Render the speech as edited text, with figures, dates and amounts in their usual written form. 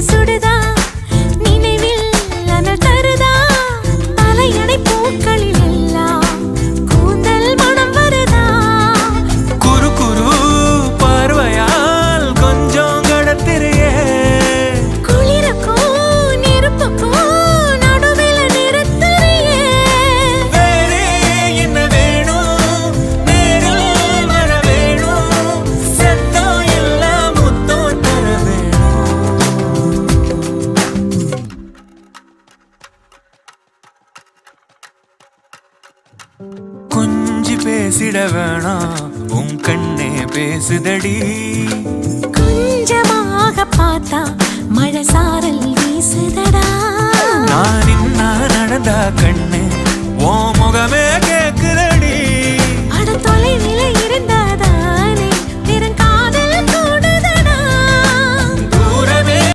சுடுதா நினைவில் அனல் தருதா தலையணை பூக்களில் எல்லாம் கூந்தல் மனம் வருதா குறு குறு பார்வையால் கொஞ்சம் கடத்திரியே குளிருக்கும் நெருப்புக்கும் நடுவில் நிறுத்தறியே வேறே என்ன வேணும் நேரில் வர வேணும் சத்தம் எல்லாம் முத்தம் தர வேணும் கொஞ்சி பேசிட வேணாம் உன் கண்ணே பேசுதடி கொஞ்சமாக பார்த்தா மழை சாரல் வீசுதடா நான் நின்னா நடந்தா கண்ணு உன் முகமே கேக்குதடி அட தொலைவிலை